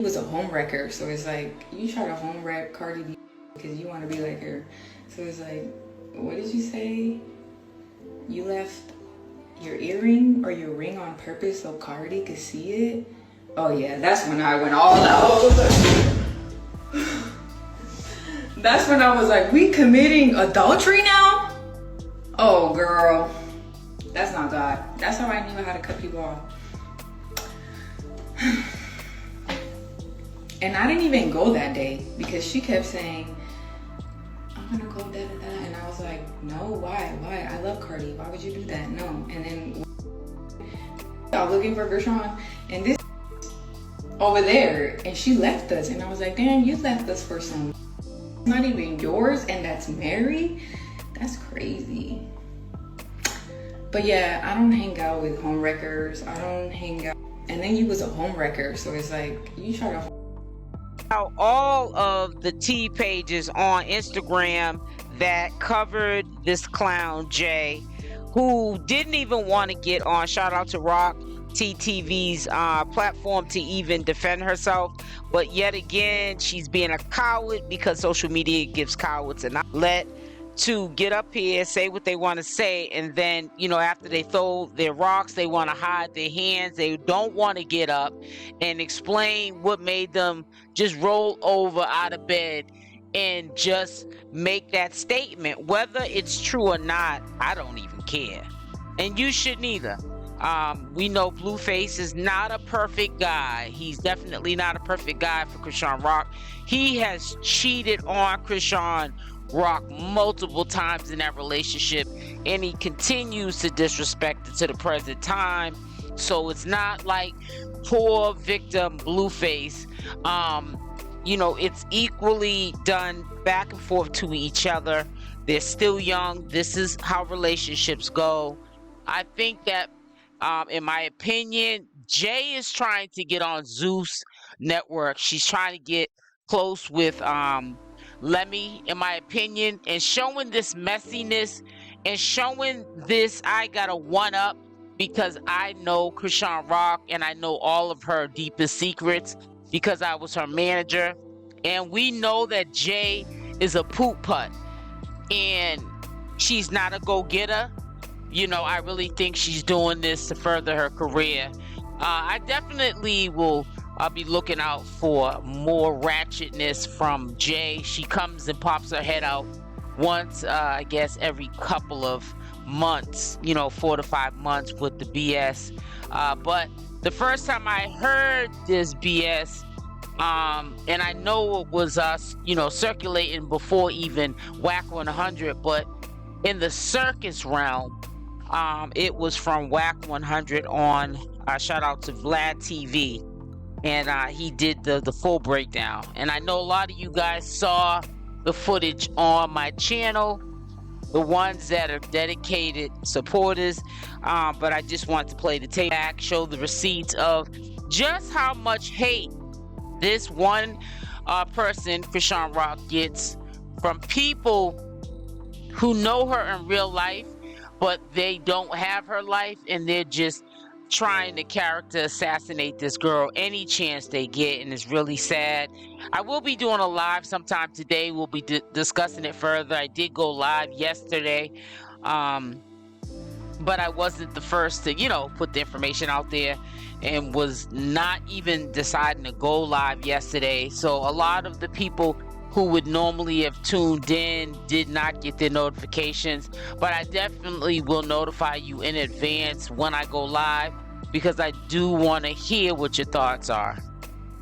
was a home wrecker, so it's like you try to home wreck Cardi B because you want to be like her. So it's like, what did you say? You left your earring or your ring on purpose so Cardi could see it? Oh yeah, that's when I went all out. That's when I was like, we committing adultery now? Oh girl, that's not God. That's how I knew how to cut people off. And I didn't even go that day because she kept saying, I'm gonna go da da da. And I was like, no, why? I love Cardi. Why would you do that? No. And then I was looking for Chrisean and this over there, and she left us. And I was like, damn, you left us for some not even yours, and that's Mary? That's crazy. But yeah, I don't hang out with home wreckers. I don't hang out. And then you was a home wrecker, so it's like you try to. All of the T pages on Instagram that covered this clown Jay, who didn't even want to get on, shout out to Rock TTV's platform to even defend herself, but yet again she's being a coward because social media gives cowards an outlet to get up here, say what they want to say, and then, you know, after they throw their rocks, they want to hide their hands. They don't want to get up and explain what made them just roll over out of bed and just make that statement. Whether it's true or not, I don't even care, and you shouldn't either. We know Blueface is not a perfect guy. He's definitely not a perfect guy for Chrisean Rock. He has cheated on Chrisean Rock multiple times in that relationship, and he continues to disrespect it to the present time. So it's not like poor victim Blueface. You know, it's equally done back and forth to each other. They're still young. This is how relationships go. I think that in my opinion, Jay is trying to get on Zeus Network. She's trying to get close with Lemmy, in my opinion, and showing this messiness and showing this, I got a one up because I know Chrisean Rock and I know all of her deepest secrets because I was her manager. And we know that Jay is a poop putt and she's not a go-getter. You know, I really think she's doing this to further her career. I definitely will be looking out for more ratchetness from Jay. She comes and pops her head out once, I guess, every couple of months, you know, 4 to 5 months with the BS. But the first time I heard this BS, and I know it was, you know, circulating before even Wack 100, but in the circus realm, it was from Wack 100 on, shout out to Vlad TV, and he did the full breakdown. And I know a lot of you guys saw the footage on my channel, the ones that are dedicated supporters, but I just want to play the tape back, show the receipts of just how much hate this one person, Chrisean Rock, gets from people who know her in real life, but they don't have her life, and they're just trying to character assassinate this girl any chance they get, and it's really sad. I will be doing a live sometime today. We'll be discussing it further. I did go live yesterday, but I wasn't the first to, you know, put the information out there, and was not even deciding to go live yesterday. So a lot of the people who would normally have tuned in did not get their notifications, but I definitely will notify you in advance when I go live because I do want to hear what your thoughts are.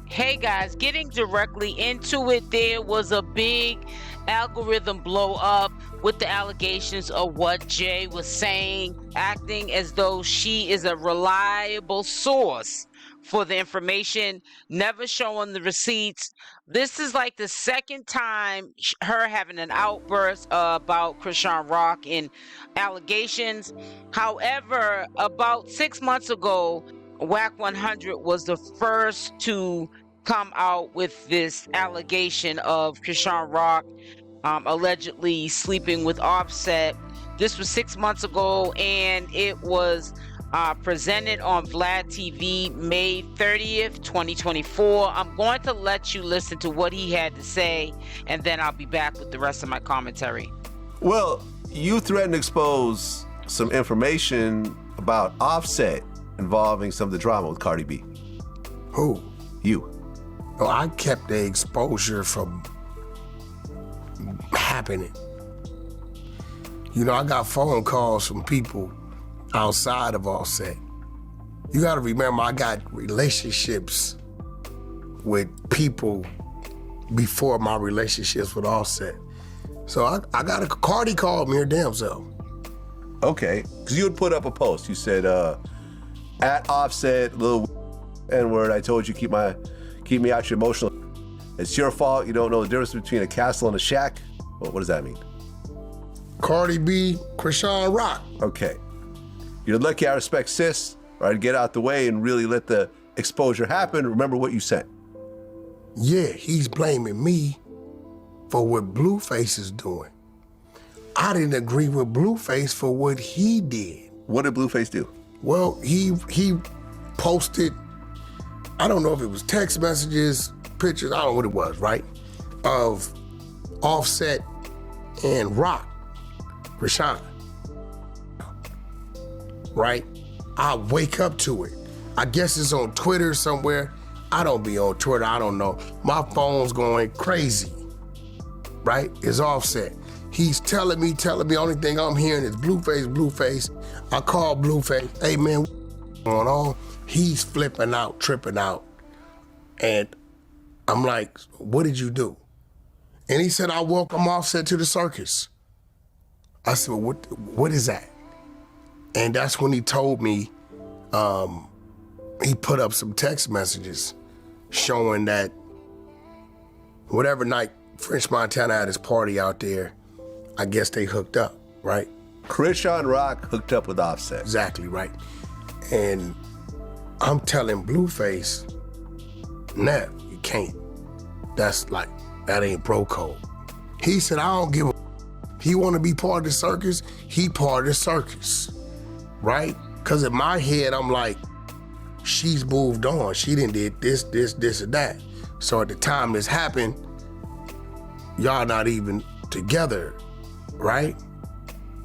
Hey guys, getting directly into it, there was a big algorithm blow up with the allegations of what Jay was saying, acting as though she is a reliable source for the information, never showing the receipts. This is like the second time her having an outburst about Chrisean Rock and allegations. However, about 6 months ago, Wack 100 was the first to come out with this allegation of Chrisean Rock allegedly sleeping with Offset. This was 6 months ago, and it was presented on Vlad TV May 30th, 2024. I'm going to let you listen to what he had to say, and then I'll be back with the rest of my commentary. Well, you threatened to expose some information about Offset involving some of the drama with Cardi B. Who? You. Oh, I kept the exposure from happening. You know, I got phone calls from people outside of Offset. You gotta remember, I got relationships with people before my relationships with Offset. So I got Cardi called me her damn self. Okay, because you had put up a post. You said, at Offset, little N-word, I told you keep me out your emotional. It's your fault. You don't know the difference between a castle and a shack. Well, what does that mean? Cardi B, CashApp. Okay. You're lucky I respect sis, right? Get out the way and really let the exposure happen. Remember what you said. Yeah, he's blaming me for what Blueface is doing. I didn't agree with Blueface for what he did. What did Blueface do? Well, he posted, I don't know if it was text messages, pictures, I don't know what it was, right? Of Offset and Rock, Chrisean. Right? I wake up to it. I guess it's on Twitter somewhere. I don't be on Twitter, I don't know. My phone's going crazy, right? It's Offset. He's telling me, only thing I'm hearing is Blueface. I call Blueface, hey man, what's going on? He's flipping out, tripping out. And I'm like, what did you do? And he said, I welcome Offset to the circus. I said, well, what is that? And that's when he told me, he put up some text messages showing that whatever night French Montana had his party out there, I guess they hooked up, right? CashApp hooked up with Offset. Exactly, right. And I'm telling Blueface, no, you can't. That's like, that ain't bro code. He said, I don't give a, he want to be part of the circus, he part of the circus, right? Because in my head, I'm like, she's moved on. She done did this, and that. So at the time this happened, y'all not even together, right?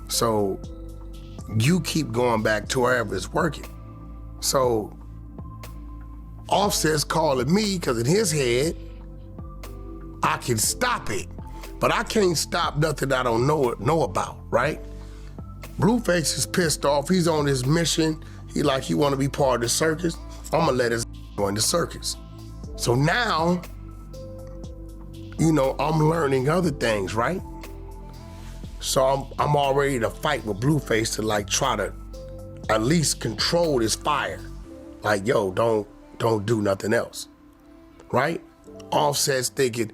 So you keep going back to wherever it's working. So Offset's calling me because in his head, I can stop it, but I can't stop nothing I don't know about, right? Blueface is pissed off. He's on his mission. He want to be part of the circus. I'm gonna let his join the circus. So now, you know, I'm learning other things, right? So I'm all ready to fight with Blueface to try to at least control this fire. Like, yo, don't do nothing else, right? Offset's thinking,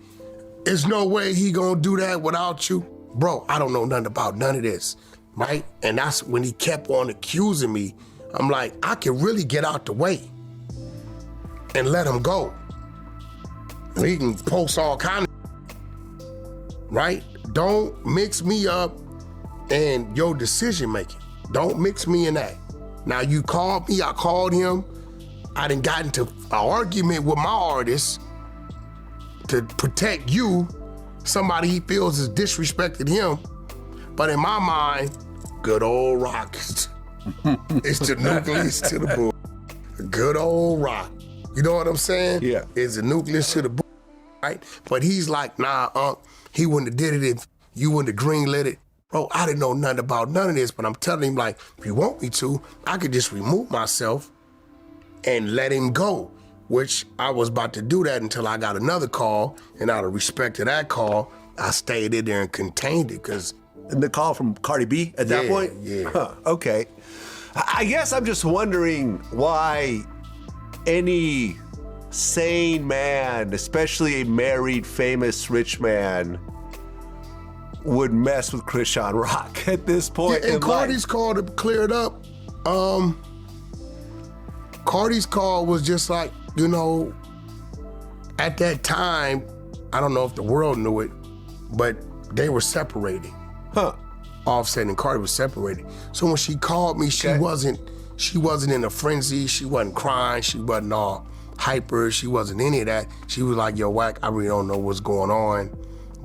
there's no way he gonna do that without you. Bro, I don't know nothing about none of this, right? And that's when he kept on accusing me. I'm like, I can really get out the way and let him go. He can post all kind of, right? Don't mix me up in your decision making. Don't mix me in that. Now you called me, I called him. I done got into an argument with my artist to protect you, somebody he feels has disrespected him. But in my mind, good old Rock. It's the nucleus to the bull. Good old Rock. You know what I'm saying? Yeah. It's the nucleus to the bull, right? But he's like, nah, he wouldn't have did it if you wouldn't have greenlit it. Bro, I didn't know nothing about none of this, but I'm telling him, like, if you want me to, I could just remove myself and let him go, which I was about to do that until I got another call, and out of respect to that call, I stayed in there and contained it, because... And the call from Cardi B at that point? Yeah. Huh, okay. I guess I'm just wondering why any sane man, especially a married, famous, rich man, would mess with CashApp at this point. Yeah, and Cardi's call to clear it up. Cardi's call was just like, you know, at that time, I don't know if the world knew it, but they were separated. Huh. Offset and Cardi was separated. So when she called me, she She wasn't in a frenzy. She wasn't crying. She wasn't all hyper. She wasn't any of that. She was like, yo, Wack, I really don't know what's going on.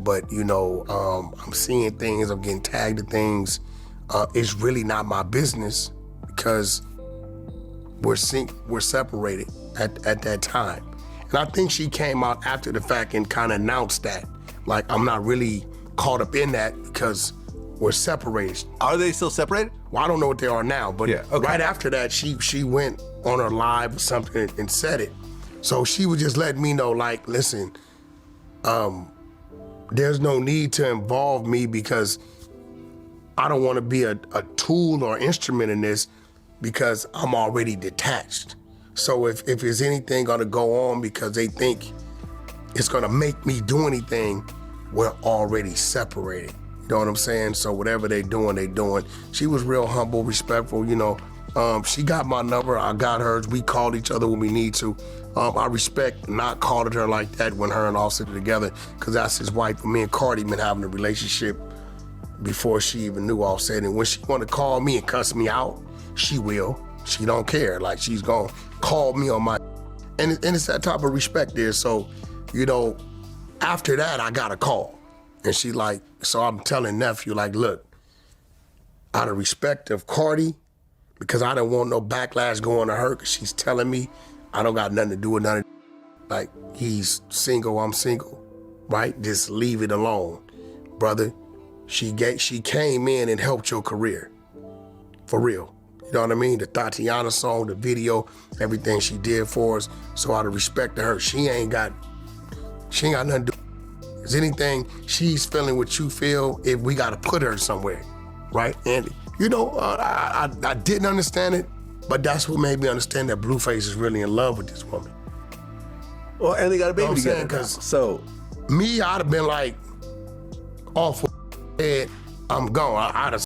But, you know, I'm seeing things. I'm getting tagged to things. It's really not my business because we're separated at that time. And I think she came out after the fact and kind of announced that. Like, I'm not really caught up in that because we're separated. Are they still separated? Well, I don't know what they are now, but yeah, okay. Right after that, she went on her live or something and said it. So she was just letting me know, like, listen, there's no need to involve me because I don't want to be a tool or instrument in this because I'm already detached. So if there's anything gonna go on because they think it's gonna make me do anything, we're already separated. You know what I'm saying? So whatever they doing, they doing. She was real humble, respectful, you know. She got my number, I got hers. We called each other when we need to. I respect not calling her like that when her and Offset are together, because that's his wife. Me and Cardi been having a relationship before she even knew Offset. And when she want to call me and cuss me out, she will. She don't care. Like, she's gonna call me on my, and it's that type of respect there. So, you know, after that, I got a call. And she like, so I'm telling nephew, like, look, out of respect of Cardi, because I don't want no backlash going to her, because she's telling me I don't got nothing to do with none of, like, he's single, I'm single, right? Just leave it alone. Brother, she came in and helped your career, for real. You know what I mean? The 𝗡𝗘𝗫𝗧 song, the video, everything she did for us. So out of respect to her, she ain't got nothing to do. Is anything she's feeling what you feel, if we got to put her somewhere, right? And, you know, I didn't understand it, but that's what made me understand that Blueface is really in love with this woman. Well, and they got a baby together. Because so me, I'd have been like, off head, I'm gone. I'd have